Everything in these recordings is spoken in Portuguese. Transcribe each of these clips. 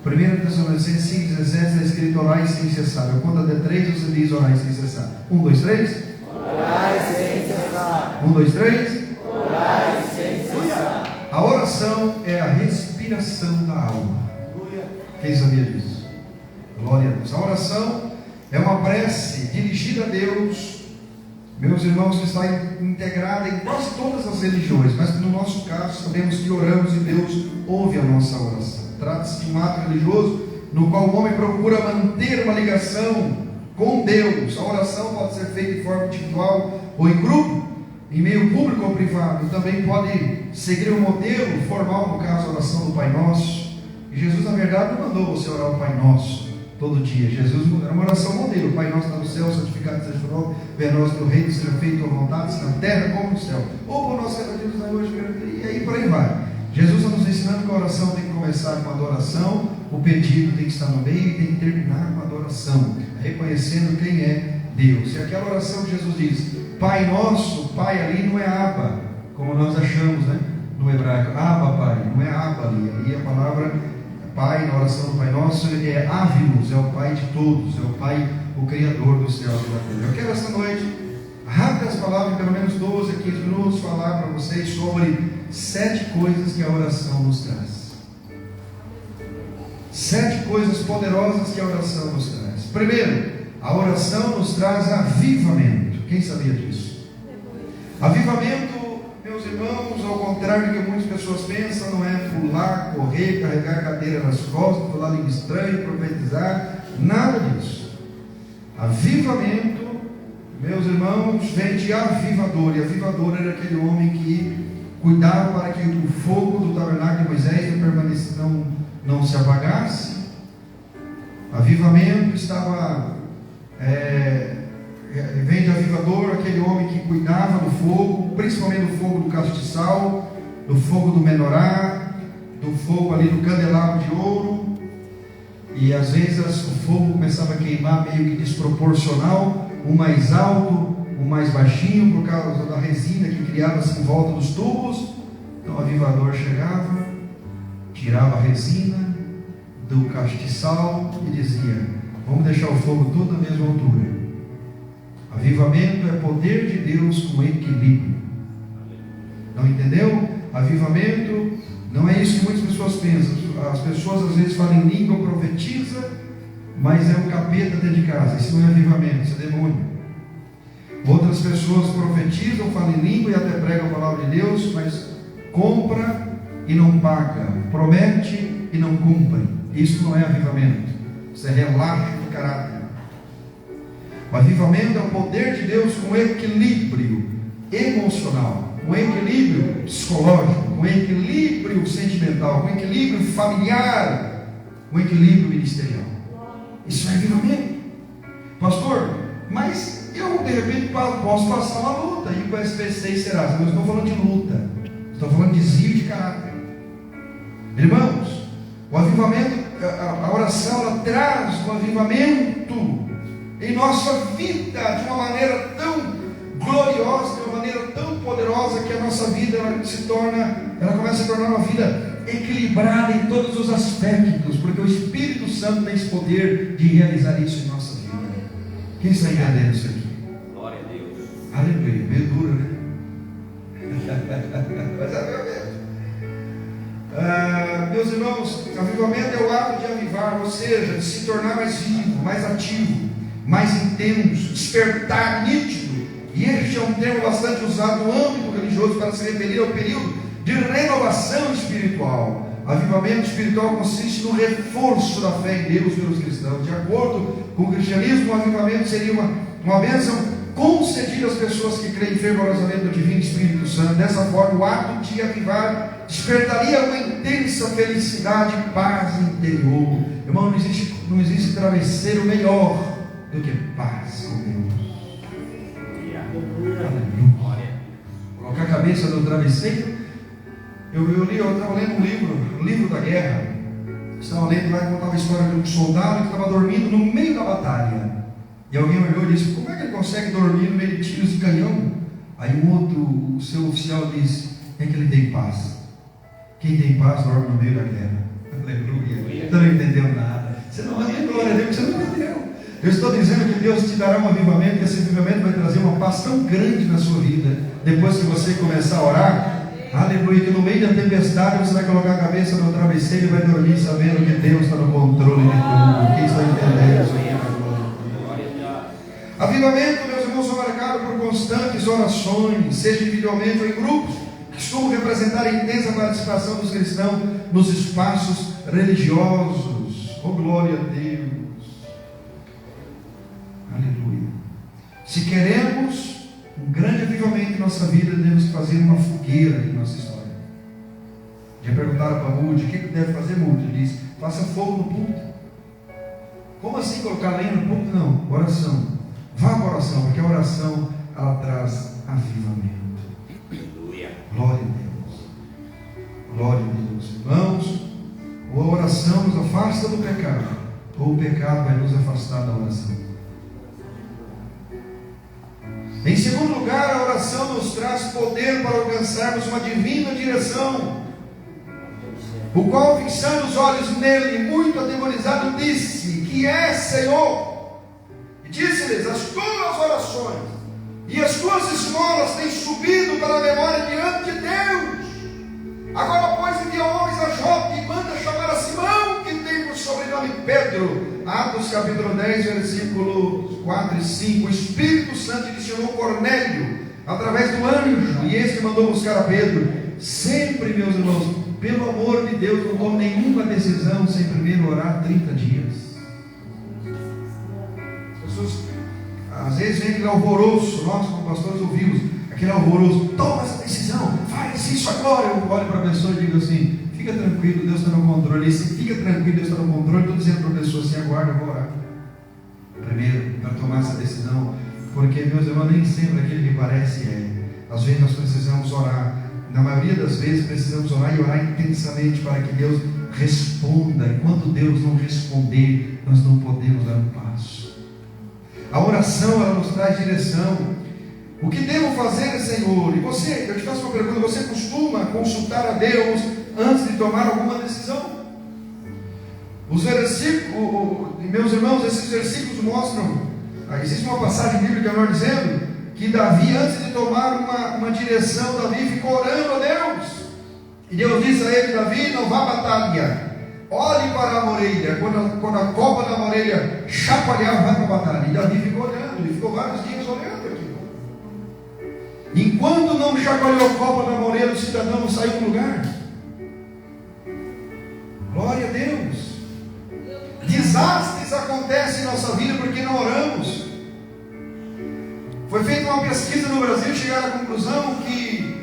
1 Tessalonicenses 5,17 está escrito: orai sem cessar. Eu conto até 3, você diz orai sem cessar. 1, 2, 3. Orai sem cessar. 1, 2, 3. Orai sem cessar. A oração é a respiração da alma. Quem sabia disso? Glória a Deus. A oração é uma prece dirigida a Deus, meus irmãos, que está integrada em quase todas as religiões, mas no nosso caso sabemos que oramos e Deus ouve a nossa oração. Trata-se de um ato religioso no qual o homem procura manter uma ligação com Deus. A oração pode ser feita de forma individual ou em grupo, em meio público ou privado. Também pode seguir um modelo formal, no caso a oração do Pai Nosso. E Jesus, na verdade, não mandou você orar o Pai Nosso todo dia. Jesus era uma oração modelo: Pai Nosso está no céu, santificado seja o nome, venha a nós teu reino, seja feita a tua vontade, na terra como no céu. Ou por nosso cada dia nos dai hoje, e aí por aí vai. Jesus está nos ensinando que a oração tem que começar com a adoração, o pedido tem que estar no meio e tem que terminar com a adoração, reconhecendo quem é Deus. E aquela oração que Jesus diz, Pai Nosso, Pai ali não é Abba, como nós achamos, né? No hebraico, Abba, Pai, não é Abba ali. Ali a palavra Pai, na oração do Pai Nosso, é Avimus, é o Pai de todos, é o Pai, o Criador do céu e da terra. Eu quero esta noite, rápidas palavras, pelo menos 12 a 15 minutos, falar para vocês sobre 7 coisas que a oração nos traz. 7 coisas poderosas que a oração nos traz. Primeiro, a oração nos traz avivamento. Quem sabia disso? Avivamento, meus irmãos, ao contrário do que muitas pessoas pensam, não é pular, correr, carregar a cadeira nas costas, falar língua estranha, profetizar, nada disso. Avivamento, meus irmãos, vem de avivador, e avivador era aquele homem que cuidava para que o fogo do tabernáculo de Moisés não se apagasse. Avivamento vem de avivador, aquele homem que cuidava do fogo, principalmente do fogo do castiçal, do fogo do menorá, do fogo ali do candelabro de ouro. E às vezes o fogo começava a queimar meio que desproporcional, um mais alto, um mais baixinho, por causa da resina que criava-se em volta dos tubos. Então o avivador chegava, tirava a resina do castiçal e dizia: vamos deixar o fogo todo na mesma altura. Avivamento é poder de Deus com equilíbrio. Não entendeu? Avivamento não é isso que muitas pessoas pensam. As pessoas às vezes falam em língua, profetiza, mas é um capeta dentro de casa. Isso não é avivamento, isso é demônio. Outras pessoas profetizam, falam em língua e até pregam a palavra de Deus, mas compra e não paga, promete e não cumpre. Isso não é avivamento, isso é relaxo de caráter. O avivamento é o poder de Deus com equilíbrio emocional, com equilíbrio psicológico, com equilíbrio sentimental, com equilíbrio familiar, com equilíbrio ministerial. Isso é avivamento. Pastor, mas eu de repente posso passar uma luta, e com o SP6 será? Eu não estou falando de luta, estou falando de desvio de caráter. Irmãos, o avivamento, a oração, ela traz um avivamento em nossa vida de uma maneira tão gloriosa, de uma maneira tão poderosa, que a nossa vida ela começa a se tornar uma vida equilibrada em todos os aspectos, porque o Espírito Santo tem esse poder de realizar isso em nossa vida. Quem está entendendo isso aqui? Glória a Deus. Aleluia, meio duro, né? Mas é meu mesmo. Meus irmãos, avivamento é o ato de avivar, ou seja, de se tornar mais vivo, mais ativo, mais intenso, despertar, nítido. E este é um termo bastante usado no âmbito religioso para se referir ao período de renovação espiritual. Avivamento espiritual consiste no reforço da fé em Deus pelos cristãos. De acordo com o cristianismo, o avivamento seria uma bênção concedida às pessoas que creem fervorosamente no Divino Espírito Santo. Dessa forma, o ato de avivar despertaria uma intensa felicidade e paz interior. Irmão, não existe travesseiro melhor do que paz com Deus. Aleluia. Colocar a cabeça no travesseiro. Eu estava lendo um livro da guerra. Estava lendo lá, que contava a história de um soldado que estava dormindo no meio da batalha. E alguém olhou e disse: como é que ele consegue dormir no meio de tiros de canhão? Aí o seu oficial disse: é que ele tem paz. Quem tem paz dorme no meio da guerra. Aleluia. Você não entendeu nada. Você não vai ter glória a Deus, você não entendeu. Eu estou dizendo que Deus te dará um avivamento, e esse avivamento vai trazer uma paz tão grande na sua vida, depois que você começar a orar, aleluia, que no meio da tempestade você vai colocar a cabeça no travesseiro e vai dormir sabendo que Deus está no controle de tudo. Quem está entendendo isso aqui? Avivamento, meus irmãos, é marcado por constantes orações, seja individualmente ou em grupos, que costumam representar a intensa participação dos cristãos nos espaços religiosos. Oh, glória a Deus! Aleluia! Se queremos um grande avivamento em nossa vida, temos que fazer uma fogueira em nossa história. Já perguntaram para Mude, o que deve fazer, Mude? Ele disse, faça fogo no púlpito. Como assim colocar lenha no púlpito? Não, oração. Vá para a oração, porque a oração, ela traz avivamento. Aleluia. Glória a Deus. Glória a Deus. Irmãos, ou a oração nos afasta do pecado, ou o pecado vai nos afastar da oração. Em segundo lugar, a oração nos traz poder para alcançarmos uma divina direção, o qual, fixando os olhos nele, muito atemorizado, disse, que é Senhor? E disse-lhes, as tuas orações e as tuas esmolas têm subido para a memória diante de Deus. Agora, pois, envia homens a Jope e manda chamar a Simão, que tem por sobrenome Pedro. Atos capítulo 10, versículos 4 e 5. O Espírito Santo direcionou Cornélio através do anjo, e esse mandou buscar a Pedro. Sempre, meus irmãos, pelo amor de Deus, não tome nenhuma decisão sem primeiro orar 30 dias. Às vezes vem aquele alvoroço, nós como pastores ouvimos aquele alvoroço, toma essa decisão, faz isso agora. Eu olho para a pessoa e digo assim, fica tranquilo, Deus está no controle. E se fica tranquilo, Deus está no controle, estou dizendo para a pessoa assim, aguarda, eu vou orar primeiro para tomar essa decisão, porque, meus irmãos, nem sempre aquilo que parece é. Às vezes nós precisamos orar, na maioria das vezes precisamos orar e orar intensamente para que Deus responda. Enquanto Deus não responder, nós não podemos dar um passo. A oração, ela nos traz direção. O que devo fazer, Senhor? E você, eu te faço uma pergunta, você costuma consultar a Deus antes de tomar alguma decisão? Os versículos, meus irmãos, esses versículos mostram, existe uma passagem bíblica nós dizendo que Davi, antes de tomar uma direção, Davi ficou orando a Deus. E Deus disse a ele, Davi, não vá à batalha. Olhe para a orelha, quando a copa da orelha chacoalhar, vai para a batalha. E Davi ficou olhando, ele ficou vários dias olhando aquilo. Enquanto não chacoalhou a copa da orelha, o cidadão não saiu do lugar. Glória a Deus. Desastres acontecem em nossa vida porque não oramos. Foi feita uma pesquisa no Brasil, chegaram à conclusão que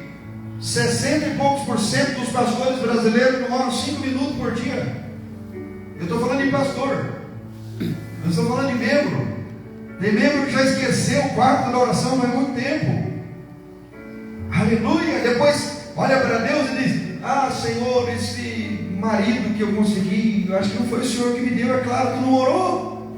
60 e poucos % dos pastores brasileiros não oram 5 minutos por dia. Eu estou falando de pastor, eu estou falando de membro. Tem membro que já esqueceu o quarto da oração faz muito tempo. Aleluia. Depois olha para Deus e diz, ah, Senhor, esse marido que eu consegui, eu acho que não foi o Senhor que me deu. É claro, tu não orou,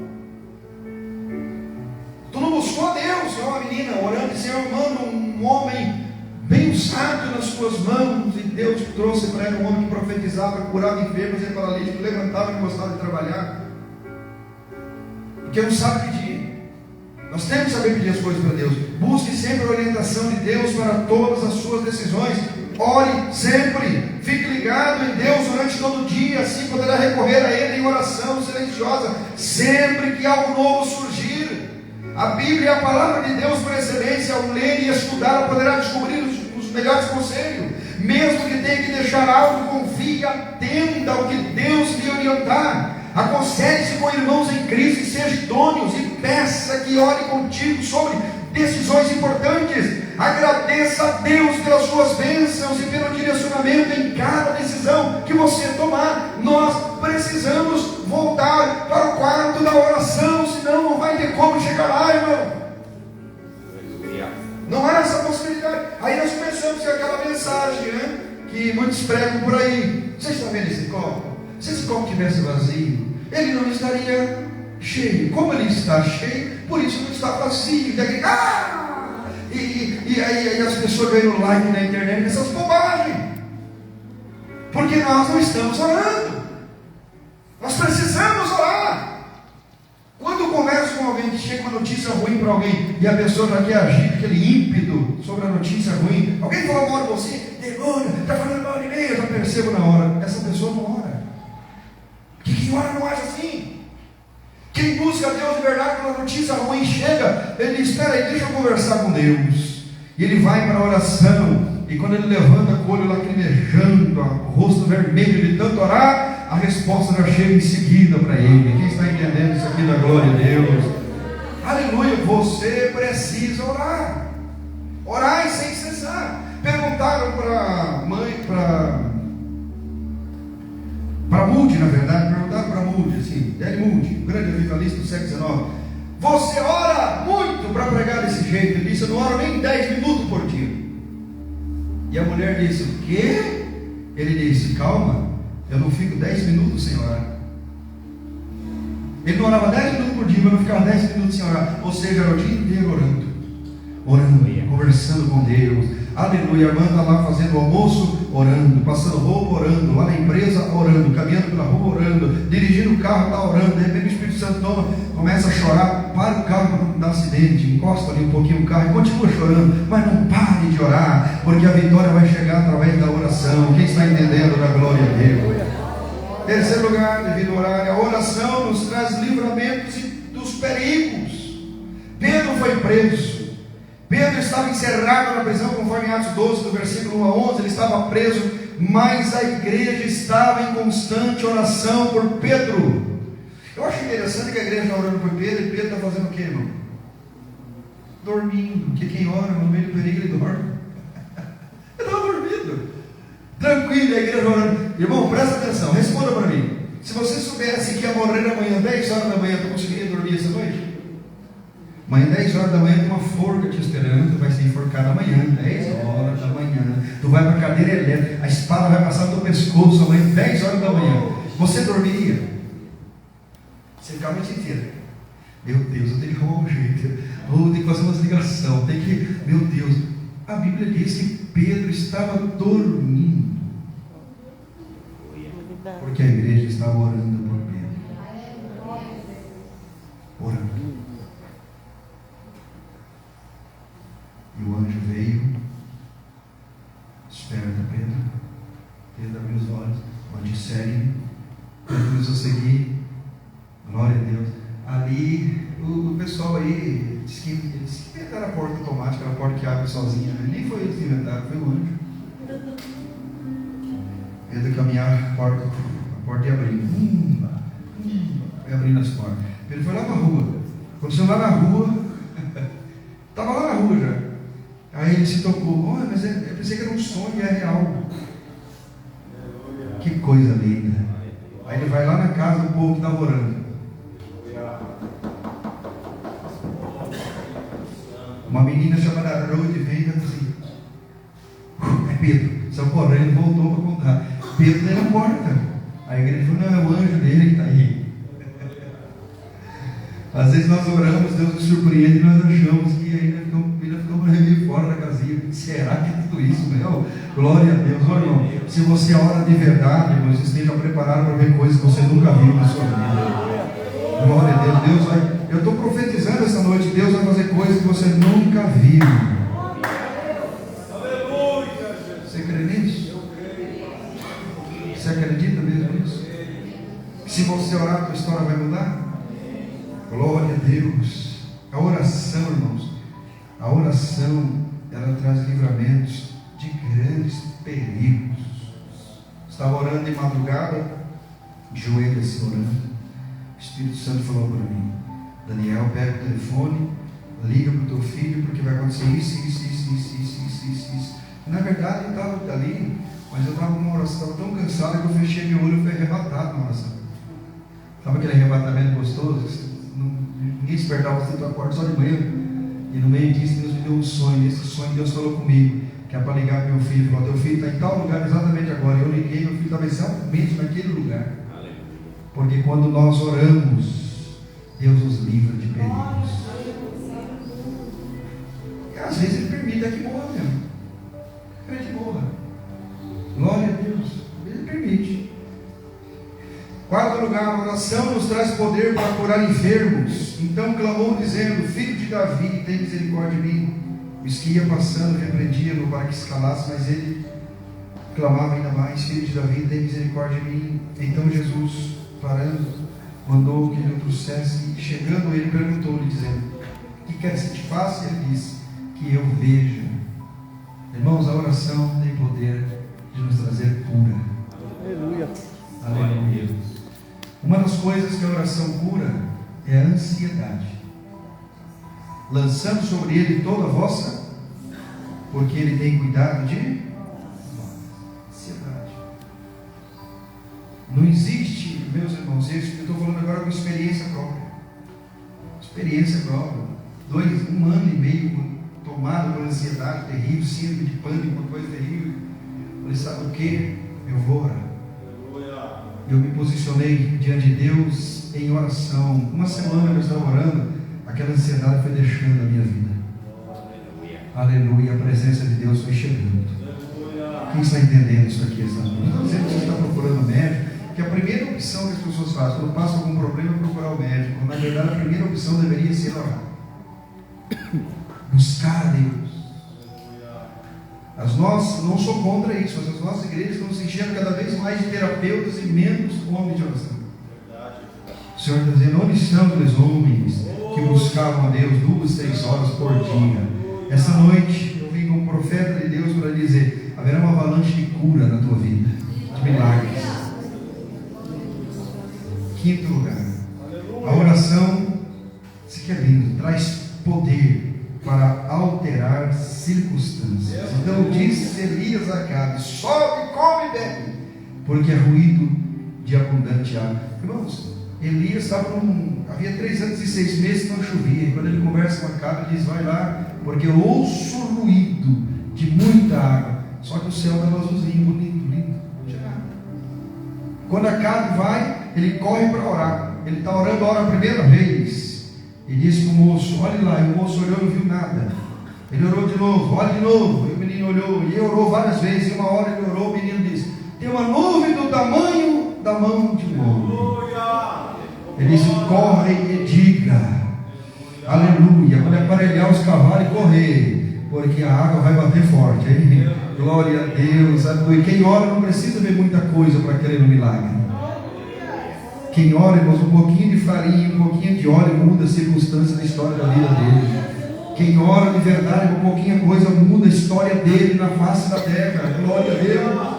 tu não buscou a Deus. É uma menina orando, Senhor, manda um homem bem usado nas tuas mãos, e Deus trouxe para ela um homem que profetizava, curava enfermos e paralíticos, levantava e gostava de trabalhar, porque não sabe pedir. Nós temos que saber pedir as coisas para Deus. Busque sempre a orientação de Deus para todas as suas decisões. Ore sempre, fique ligado em Deus durante todo o dia, assim poderá recorrer a Ele em oração silenciosa, sempre que algo novo surgir. A Bíblia é a palavra de Deus por excelência. Ao ler e estudar, poderá descobrir os melhores conselhos. Mesmo que tenha que deixar algo, confie, atenda ao que Deus lhe orientar. Aconselhe-se com irmãos em Cristo, seja idôneos e peça que ore contigo sobre decisões importantes. Agradeça a Deus pelas suas bênçãos e pelo direcionamento em cada decisão que você tomar. Nós precisamos voltar para o quarto da oração, senão não vai ter como chegar lá, irmão. Não há essa possibilidade. Aí nós pensamos que aquela mensagem, né, que muitos pregam por aí, você está vendo esse copo? Se esse copo tivesse vazio, ele não estaria cheio. Como ele está cheio, por isso não está vazio. E aí as pessoas ganham like na internet nessas bobagens, porque nós não estamos orando. para alguém e a pessoa já quer agir, aquele ímpeto sobre a notícia ruim. Alguém falou mal de você, demônio, está falando mal de mim, eu já percebo na hora. Essa pessoa não ora. Quem ora não age assim. Quem busca Deus de verdade, quando a notícia ruim chega, ele diz: espera aí, deixa eu conversar com Deus. E ele vai para a oração, e quando ele levanta com o olho lacrimejando, o rosto vermelho de tanto orar, a resposta já chega em seguida para ele. Quem está entendendo isso aqui da glória a Deus? Aleluia, você precisa orar. Orar sem cessar. Perguntaram para a mãe, para Moody, na verdade, perguntaram para Moody, assim, Daddy Moody, grande avivalista do século XIX: você ora muito para pregar desse jeito? Ele disse: eu não oro nem 10 minutos por dia. E a mulher disse: o quê? Ele disse: calma, eu não fico 10 minutos sem orar. Ele não orava 10 minutos por dia, mas não ficava 10 minutos sem orar. Ou seja, era o dia inteiro orando, conversando com Deus. Aleluia. A irmã está lá fazendo o almoço, orando, passando roupa, orando, lá na empresa, orando, caminhando pela rua, orando, dirigindo o carro, está orando. De repente o Espírito Santo toma, começa a chorar, para o carro para não dar acidente, encosta ali um pouquinho o carro e continua chorando, mas não pare de orar, porque a vitória vai chegar através da oração. Quem está entendendo da glória a Deus? Terceiro lugar, devido ao horário, a oração nos traz livramentos dos perigos. Pedro foi preso. Pedro estava encerrado na prisão, conforme Atos 12, do versículo 1 a 11, ele estava preso, mas a igreja estava em constante oração por Pedro. Eu acho interessante que a igreja está orando por Pedro, e Pedro está fazendo o quê, irmão? Dormindo, porque quem ora no meio do perigo, ele dorme. Ele estava dormindo, tranquilo, a igreja orando. Irmão, presta atenção, responda para mim. Se você soubesse que ia morrer amanhã, 10 horas da manhã, tu conseguiria dormir essa noite? Amanhã, 10 horas da manhã, tem uma forca te esperando, tu vai ser enforcado amanhã, 10 horas da manhã. Tu vai para a cadeira elétrica, a espada vai passar no teu pescoço amanhã, 10 horas da manhã. Você dormiria? Você ficava a noite inteira. Meu Deus, eu tenho que arrumar um jeito. Eu tenho que fazer umas ligações. Tem que. Meu Deus. A Bíblia diz que Pedro estava dormindo, porque a igreja estava orando por Pedro. Orando. E o anjo veio, esperta Pedro. Pedro abriu os olhos, onde segue. Pedro começou a seguir. Glória a Deus. Ali, o pessoal aí disse que inventaram a porta automática, a porta que abre sozinha, né? Nem foi eles que inventaram, foi o anjo. Pedro caminhar, a porta ia abrindo. Foi abrindo as portas. Pedro foi lá na rua. Quando chegou lá na rua, estava lá na rua já. Aí ele se tocou: olha, mas eu pensei que era um sonho, é real. Que coisa linda. Aí ele vai lá na casa do povo que estava orando. Uma menina chamada Ruth veio e disse assim: é Pedro. Saiu correndo, voltou para contar. Pedro está na porta. Aí a igreja falou: não, é o anjo dele que está aí. Às vezes nós oramos, Deus nos surpreende e nós achamos que ainda ficamos meio fora da casinha. Será que é tudo isso, meu? Glória a Deus. Olha, irmão, se você ora de verdade, irmão, você esteja preparado para ver coisas que você nunca viu na sua vida. Glória a Deus. Deus vai. Eu estou profetizando essa noite, Deus vai fazer coisas que você nunca viu. Você crê nisso? Você acredita mesmo nisso? Se você orar, a tua história vai mudar? Glória a Deus. A oração, irmãos, a oração, ela traz livramentos de grandes perigos. Estava orando de madrugada, joelho assim orando. O Espírito Santo falou para mim: Daniel, pega o telefone, liga para o teu filho, porque vai acontecer isso. Na verdade, eu estava ali, mas eu estava numa oração, estava tão cansado que eu fechei meu olho e fui arrebatado na oração. Sabe aquele arrebatamento gostoso? Ninguém despertava, você acorda só de manhã. E no meio disso, Deus me deu um sonho. Nesse sonho, Deus falou comigo, que é para ligar para meu filho. Falou: teu filho está em tal lugar exatamente agora. Eu liguei, meu filho estava exatamente naquele lugar. Porque quando nós oramos, Deus nos livra de perigos. E às vezes Ele permite que morra mesmo. Que morra. Glória a Deus. Ele permite. Quarto lugar, a oração nos traz poder para curar enfermos. Então clamou dizendo: Filho de Davi, tem misericórdia de mim. Os que ia passando repreendiam-no para que escalasse, mas ele clamava ainda mais: Filho de Davi, tem misericórdia de mim. Então Jesus, parando, mandou que ele o trouxesse. Chegando ele, perguntou-lhe, dizendo: Que queres que te faça? E ele disse: Que eu veja. Irmãos, a oração tem poder de nos trazer cura. Aleluia. Aleluia. Uma das coisas que a oração cura é a ansiedade. Lançando sobre ele toda a vossa, porque ele tem cuidado de ansiedade. Não existe, meus irmãos, eu estou falando agora com experiência própria. Experiência própria. 1 ano e meio tomado por ansiedade terrível, síndrome de pânico, uma coisa terrível. Falei: sabe o que? Eu vou orar. Eu me posicionei diante de Deus em oração. Uma semana eu estava orando, aquela ansiedade foi deixando a minha vida. Aleluia. A presença de Deus foi chegando. Quem está entendendo isso aqui esta noite? Não estou dizendo que você está procurando médico, que a primeira opção que as pessoas fazem quando passa algum problema é procurar o médico. Na verdade, a primeira opção deveria ser orar. Buscar a Deus. Nós, não sou contra isso, mas as nossas igrejas estão se enchendo cada vez mais de terapeutas e menos homens de oração. O Senhor está dizendo: onde estão aqueles homens que buscavam a Deus 2, 3 horas por dia? Essa noite eu vim como profeta de Deus para dizer: haverá uma avalanche de cura na tua vida, de milagres. Quinto lugar, a oração, isso que é lindo, traz poder para alterar circunstâncias. Então disse Elias a Acabe: sobe, come e bebe, porque é ruído de abundante água. Irmãos, Elias estava havia 3 anos e 6 meses que não chovia. E quando ele conversa com Acabe, ele diz: vai lá, porque eu ouço o ruído de muita água. Só que o céu estava azulzinho, bonito, lindo, não tinha nada. Quando Acabe vai, ele corre para orar. Ele está orando a primeira vez. E disse para o moço: olhe lá. E o moço olhou e não viu nada. Ele orou de novo: olhe de novo. E o menino olhou. E ele orou várias vezes. E uma hora ele orou, o menino disse: tem uma nuvem do tamanho da mão de um homem. Ele disse: corre e diga aleluia. Quando aparelhar os cavalos e correr, porque a água vai bater forte, hein? Glória a Deus. E quem ora não precisa ver muita coisa para querer um milagre. Quem ora, irmãos, um pouquinho de farinha, um pouquinho de óleo muda a circunstância da história da vida dele. Quem ora de verdade, uma pouquinha coisa muda a história dele na face da terra. Glória a Deus.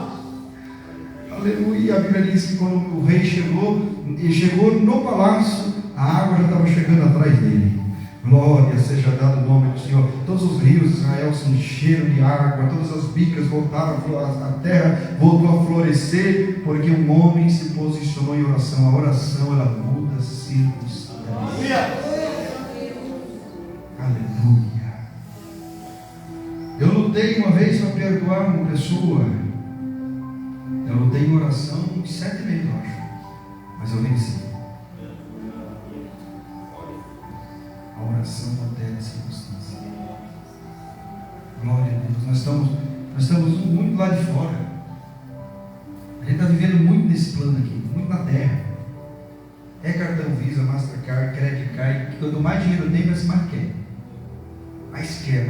Aleluia. A Bíblia diz que quando o rei chegou, ele chegou no palácio, a água já estava chegando atrás dele. Glória seja dado o nome do Senhor. Todos os rios de Israel se encheram de água, todas as bicas voltaram, a terra voltou a florescer, porque um homem se posicionou em oração. A oração, ela muda circunstâncias. Aleluia. Eu lutei uma vez para perdoar uma pessoa. Eu lutei em oração 7 meses, eu acho, mas eu venci. A oração altera a circunstância. Glória a Deus. Nós estamos muito lá de fora. A gente está vivendo muito nesse plano aqui, muito na terra. É cartão Visa, Mastercard, Credit Card. Quanto mais dinheiro tem, mais quer. Mais quer.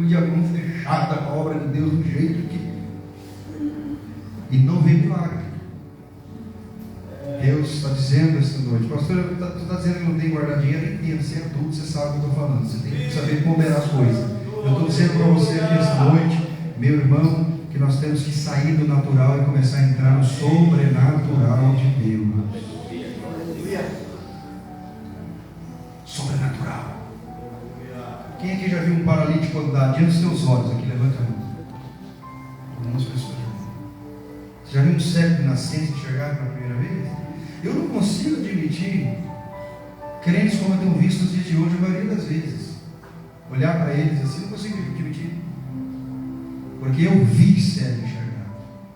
E a mão fechada com a obra de Deus do jeito que. E não vê milagre. Deus está dizendo esta noite: pastor, tu está dizendo que não tem guardar dinheiro? Entendo, você é adulto, você sabe o que eu estou falando. Você tem que saber ponderar as coisas. Eu estou dizendo para você aqui esta noite, meu irmão, que nós temos que sair do natural e começar a entrar no sobrenatural de Deus. Sobrenatural. Quem aqui já viu um paralítico andar diante dos seus olhos? Aqui, levanta a mão. Algumas pessoas. Você já viu um cego de nascença enxergar pela primeira vez? Eu não consigo admitir crentes como eu tenho visto nos dias de hoje, a maioria das vezes. Olhar para eles assim, não consigo admitir. Porque eu vi cego enxergar.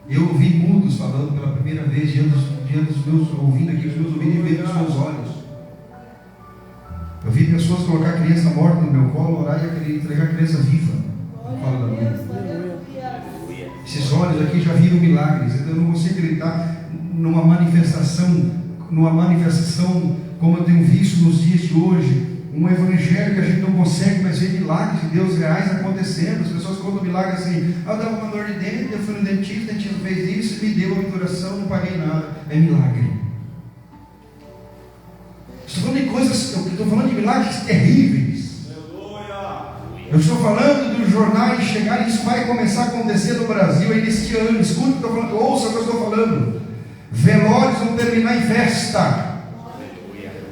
Eu ouvi mudos falando pela primeira vez diante dos meus, ouvindo aqui os meus ouvidos e vendo os meus olhos. Eu vi pessoas colocar a criança morta no meu colo, orar e entregar a criança viva no colo da mãe. Esses olhos aqui já viram milagres. Eu não consigo gritar. numa manifestação como eu tenho visto nos dias de hoje, um evangelho que a gente não consegue mais ver milagres de Deus reais acontecendo. As pessoas contam milagre assim: eu dava uma dor de dente, eu fui no dentista, o dentista fez isso, me deu a obturação, não paguei nada. É milagre. Estou falando de coisas, eu estou falando de milagres terríveis. Eu estou falando dos jornais chegarem, isso vai começar a acontecer no Brasil ainda este ano. Escute o que eu estou falando, ouça o que eu estou falando. Velórios vão terminar em festa.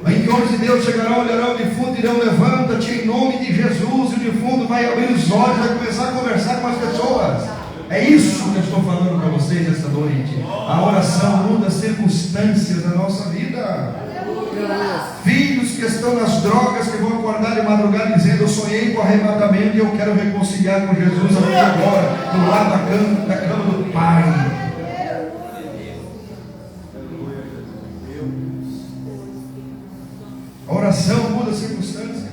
Em que homens de Deus chegarão, olharão o defunto e dirão: levanta-te em nome de Jesus. E o defunto vai abrir os olhos, vai começar a conversar com as pessoas. É isso que eu estou falando para vocês esta noite. A oração muda as circunstâncias da nossa vida. Filhos que estão nas drogas, que vão acordar de madrugada dizendo: eu sonhei com arrebatamento e eu quero reconciliar com Jesus aqui agora, do lado da cama do Pai. A oração muda a circunstância.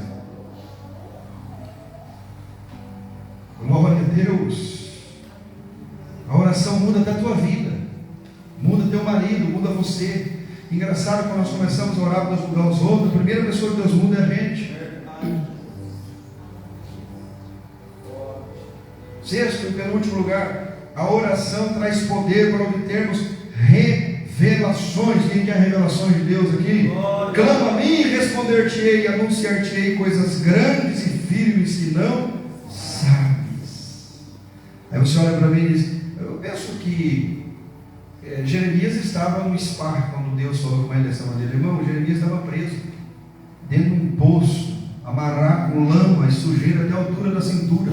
Glória a Deus. A oração muda até a tua vida, muda teu marido, muda você. Engraçado, quando nós começamos a orar para mudar os outros, a primeira pessoa que Deus muda é a gente. Sexto e penúltimo lugar, a oração traz poder para obtermos revelações. Quem quer revelações de Deus aqui? Clama a mim e responder-te-ei, anunciar-te-ei coisas grandes e firmes que não sabes. Aí você olha para mim e diz: eu penso que Jeremias estava no spa quando Deus falou com ele dessa maneira. Irmão, Jeremias estava preso dentro de um poço, amarrado com lama e sujeira até a altura da cintura.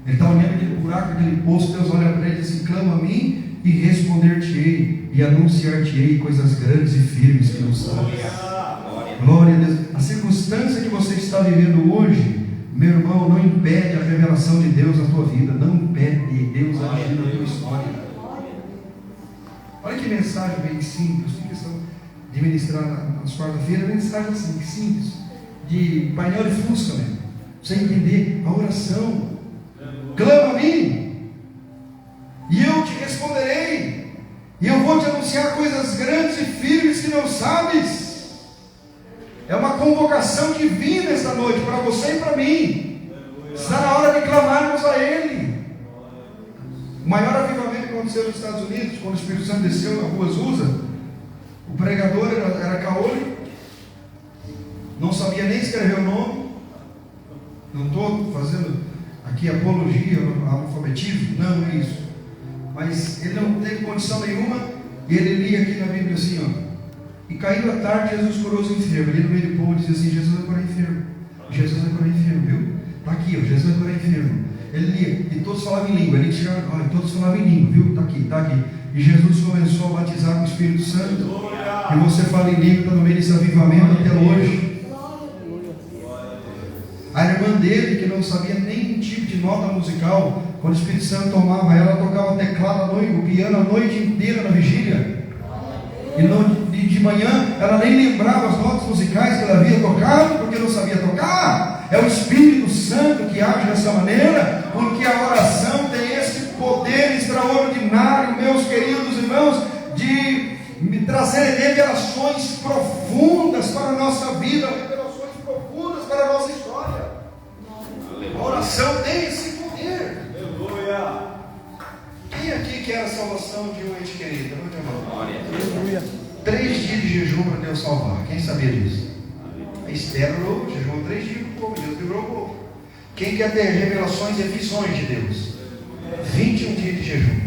Ele está olhando aquele buraco, aquele poço. Deus olha para ele e diz assim: clama a mim e responder-te-ei e anunciar-te-ei coisas grandes e firmes que não sabes. Glória a Deus. A circunstância que você está vivendo hoje, meu irmão, não impede a revelação de Deus na tua vida. Não impede Deus agir na tua história. Olha que mensagem bem simples. Tem questão de ministrar nas quarta-feiras. Mensagem assim, simples, de painel de fusca mesmo. Você entender a oração. Clama a mim e eu te responderei, e eu vou te anunciar coisas grandes e firmes que não sabes. É uma convocação divina esta noite para você e para mim. Está na hora de clamarmos a Ele. O maior avivamento que aconteceu nos Estados Unidos, quando o Espírito Santo desceu na rua Azusa, o pregador era caolho, não sabia nem escrever o nome. Não estou fazendo aqui apologia ao alfabetismo, não é isso. Mas ele não teve condição nenhuma, e ele lia aqui na Bíblia assim, ó: e caindo a tarde, Jesus curou os enfermos. Ele no meio do povo dizia assim: Jesus vai curar enfermo, Jesus vai curar enfermo, viu? Está aqui, ó, Jesus vai curar enfermo. Ele lia, e todos falavam em língua. Ele chegava, olha, todos falavam em língua, viu? Está aqui, está aqui. E Jesus começou a batizar com o Espírito Santo. E você fala em língua, está no meio desse avivamento até hoje. A irmã dele, que não sabia nenhum tipo de nota musical, quando o Espírito Santo tomava ela, tocava teclado, o piano a noite inteira na vigília. E de manhã ela nem lembrava as notas musicais que ela havia tocado, porque não sabia tocar. É o Espírito Santo que age dessa maneira, porque a oração tem esse poder extraordinário, meus queridos irmãos, de me trazer revelações profundas para a nossa vida, revelações profundas para a nossa história. A oração tem esse poder. Quem aqui quer a salvação de um ente querido? Aleluia. 3 dias de jejum para Deus salvar. Quem sabia disso? A Esther orou, jejuou 3 dias para o povo. Deus livrou o povo. Quem quer ter revelações e visões de Deus? 21 dias de jejum.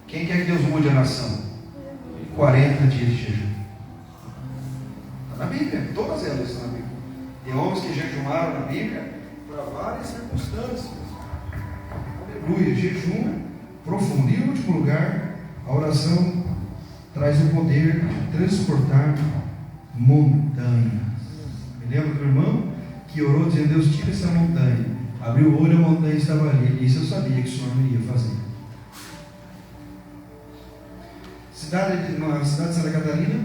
Quem quer que Deus mude a nação? 40 dias de jejum. Está na Bíblia, todas elas estão na Bíblia. Tem homens que jejuaram na Bíblia para várias circunstâncias. Aleluia. Jejum profundo. E em último lugar, a oração traz o poder de transportar montanhas. Me lembro do irmão que orou dizendo: Deus, tira essa montanha. Abriu o olho, a montanha estava ali. Ele disse: eu sabia que o Senhor não ia fazer. Na cidade de Santa Catarina,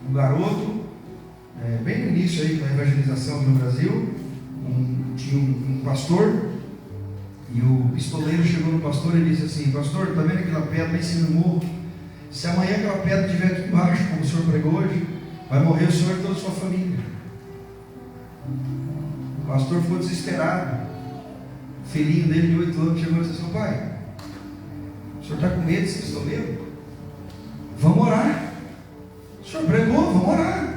um garoto, bem no início aí da evangelização no Brasil, tinha um pastor, e o pistoleiro chegou no pastor e disse assim: pastor, está vendo aquela pedra lá em cima do morro? Se amanhã aquela pedra estiver aqui embaixo, como o senhor pregou hoje, vai morrer o senhor e toda a sua família. O pastor ficou desesperado. O filhinho dele de 8 anos chegou e disse assim: pai, o senhor está com medo desse pistoleiro? Vamos orar. O senhor pregou, vamos orar.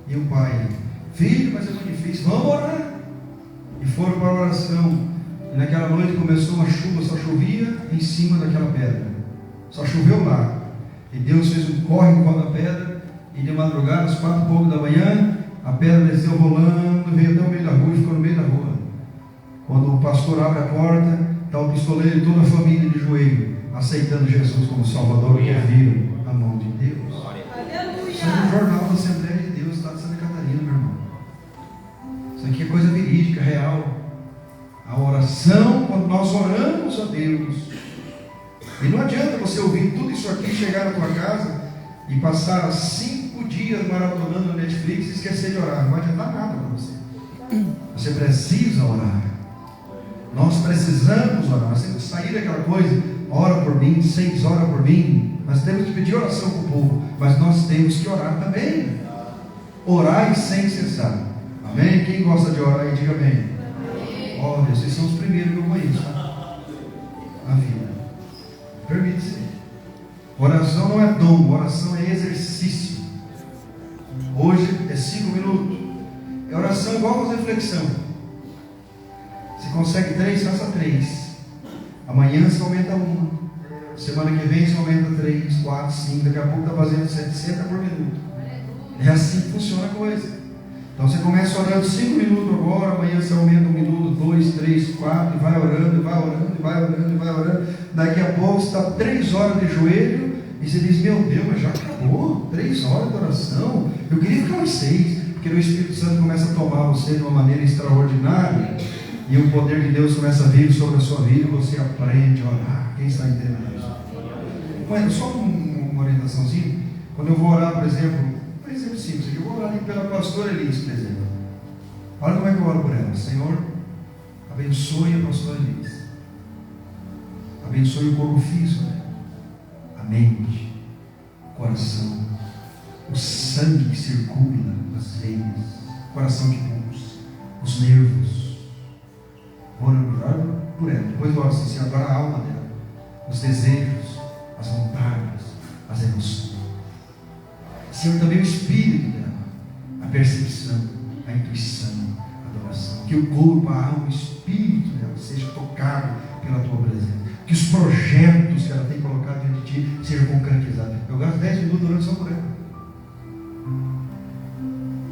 E o pai: filho, mas é muito difícil, vamos orar. E foram para a oração. E naquela noite começou uma chuva, só chovia em cima daquela pedra. Só choveu lá. E Deus fez um córrego com a pedra. E de madrugada, às 4h da manhã, a pedra desceu rolando, veio até o meio da rua e ficou no meio da rua. Quando o pastor abre a porta, está o pistoleiro e toda a família de joelho, aceitando Jesus como Salvador, porque viram a mão de Deus. Isso é no jornal da Assembleia de Deus, Estado de Santa Catarina, meu irmão. Isso aqui é coisa verídica, real. A oração, quando nós oramos a Deus, e não adianta você ouvir tudo isso aqui, chegar na tua casa e passar 5 dias maratonando no Netflix e esquecer de orar. Não vai adiantar nada para você. Você precisa orar. Nós precisamos orar. Nós temos que sair daquela coisa: ora por mim, 6 horas por mim. Nós temos que pedir oração para o povo, mas nós temos que orar também. Orar sem cessar. Amém? Quem gosta de orar aí, diga amém. Olha, vocês são os primeiros que eu conheço na vida. Permite-se. Oração não é dom, oração é exercício. Hoje é 5 minutos. É oração igual fazer flexão. Se consegue 3, faça 3. Amanhã você aumenta 1. Semana que vem você aumenta 3, 4, 5. Daqui a pouco está fazendo 60 por minuto. É assim que funciona a coisa. Então você começa orando 5 minutos agora, amanhã você aumenta 1 minuto, 2, 3, 4, e vai orando, e vai orando, e vai orando, e vai orando. Daqui a pouco você está 3 horas de joelho, e você diz: meu Deus, mas já acabou, 3 horas de oração, eu queria ficar 6, porque o Espírito Santo começa a tomar você de uma maneira extraordinária, e o poder de Deus começa a vir sobre a sua vida, e você aprende a orar. Quem está entendendo isso? Mas só uma orientaçãozinha. Quando eu vou orar, por exemplo simples, eu vou orar ali pela pastora Elis, por exemplo. Olha como é que eu oro por ela. Senhor, abençoe a pastora Elis, abençoe o corpo físico, a mente, o coração, o sangue que circula nas veias, o coração que pulsa, os nervos. Oro por ela. Depois oro assim: agora a alma dela, os desejos, as vontades, as emoções. Senhor, também o espírito dela, a percepção, a intuição, a adoração. Que o corpo, a alma, o espírito dela seja tocado pela tua presença. Que os projetos que ela tem colocado diante de ti sejam concretizados. Eu gasto 10 minutos orando só por ela.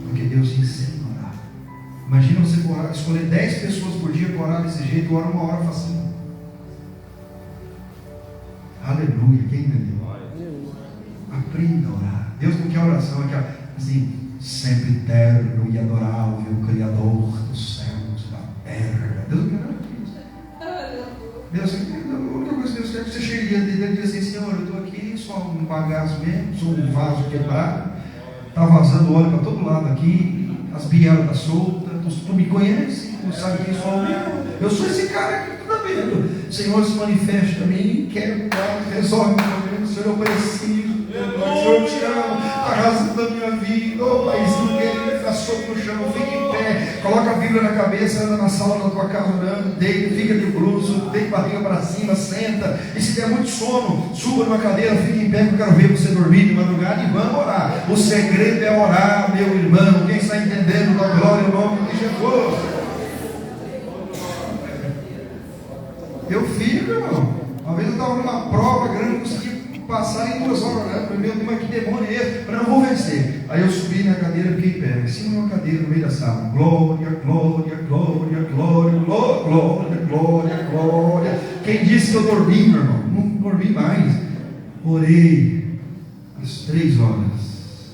Porque Deus te ensina a orar. Imagina você orar, escolher 10 pessoas por dia para orar desse jeito, ora 1 hora facinho. Aleluia, quem entendeu? Aprenda a orar. Deus não quer oração, quer assim: sempre eterno e adorável, Criador dos céus e da terra. Deus não quer nada disso. Deus, a única coisa que Deus quer é que você chegue diante dele e diga assim: Senhor, eu estou aqui, sou um bagaço mesmo, sou um vaso quebrado, está vazando óleo para todo lado aqui, as bielas estão soltas, tu me conhece, tu sabe quem sou eu sou esse cara que tu está vendo. Senhor, se manifesta a mim, quero mudar, resolve o meu problema, Senhor, eu preciso. Senhor, eu te amo, a razão da minha vida. Oh, paizinho querido, fica solto no chão, fica em pé, coloca a Bíblia na cabeça, anda na sala da tua casa orando, deita, fica de bruço, deita a barriga para cima, senta, e se der muito sono, suba numa cadeira, fica em pé, que eu quero ver você dormir de madrugada, e vamos orar. O segredo é orar, meu irmão. Quem está entendendo, da glória ao nome de Jesus. Eu fico, irmão. Uma vez eu estava numa prova grande, não consegui passar em 2 horas orando. Meu Deus, mas que demônio é esse? Eu não vou vencer. Aí eu subi na cadeira e fiquei em pé, em cima de uma cadeira no meio da sala. Glória, glória, glória, glória, glória, glória, glória. Quem disse que eu dormi, meu irmão? Não dormi mais. Orei às 3 horas.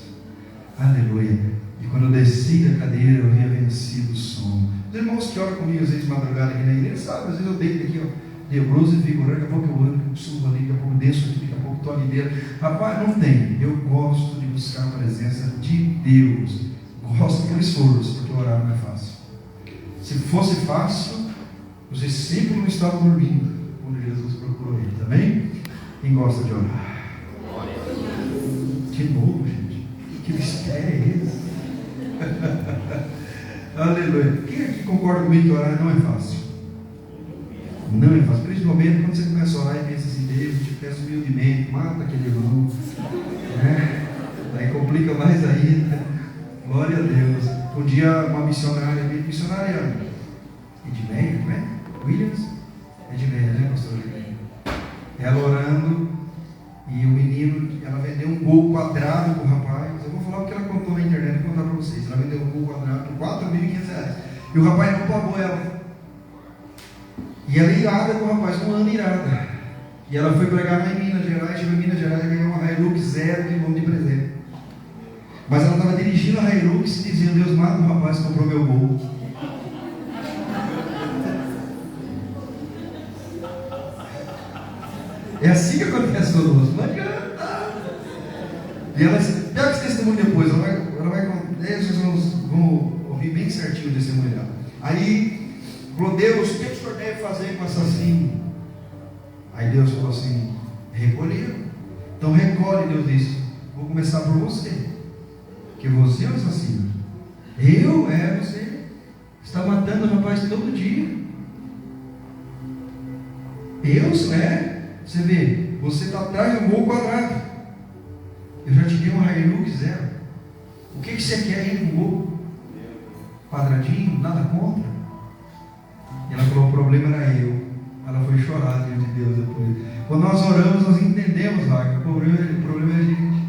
Aleluia. E quando eu desci da cadeira, eu havia vencido o sono. Os irmãos que oram comigo às vezes de madrugada aqui na igreja, sabe, às vezes eu deito aqui, ó, de bruço e fico orando, daqui a pouco eu ando, subo ali, daqui a pouco desço aqui, daqui a pouco estou ali dentro. Rapaz, não tem. Eu gosto de buscar a presença de Deus. Gosto por esforço, porque orar não é fácil. Se fosse fácil, os discípulos não estavam dormindo quando Jesus procurou ele, também? Quem gosta de orar? De novo, gente. Que mistério é esse? Aleluia. Quem aqui concorda comigo que orar não é fácil? Não é fácil. Principalmente quando você começa a orar e pensa assim: Deus, te peço humildemente, mata aquele irmão. Né? Aí complica mais ainda. Glória a Deus. Um dia uma missionária Edmeia, né? Williams? Edmeia, né, pastor Edmeia? Ela orando, e o menino, ela vendeu um gol quadrado para o rapaz. Eu vou falar o que ela contou na internet, vou contar para vocês. Ela vendeu um gol quadrado por R$4.500. E o rapaz não pagou ela. E ela irada com o rapaz, um ano irada. E ela foi pregar lá em Minas Gerais, chegou em Minas Gerais e ganhou uma Hilux 0 km de presente. Mas ela estava dirigindo a Hilux e dizendo: Deus, mata o rapaz que comprou meu gol. É assim que acontece conosco, não adianta. E ela, pega esse testemunho depois, ela vai vocês vão ouvir bem certinho o testemunho dela. Aí, falou: Deus, o que o senhor deve fazer com o assassino? Aí Deus falou assim: recolher. Então recolhe. Deus disse: vou começar por você, que você é o assassino. Eu? É você. Está matando o rapaz todo dia. Eu? É. Você vê, você está atrás de um gol quadrado. Eu já te dei uma Hilux 0. O que você quer aí com um gol? Quadradinho, nada contra. E ela falou: o problema era eu. Ela foi chorar diante de Deus depois. Quando nós oramos, nós entendemos lá que o problema é a gente.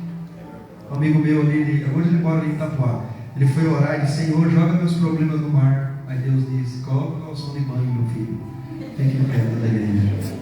Um amigo meu ali, hoje ele mora ali em Itapuá. Ele foi orar e disse: Senhor, joga meus problemas no mar. Aí Deus disse: coloca o calção de banho, meu filho. Fique em pé da igreja.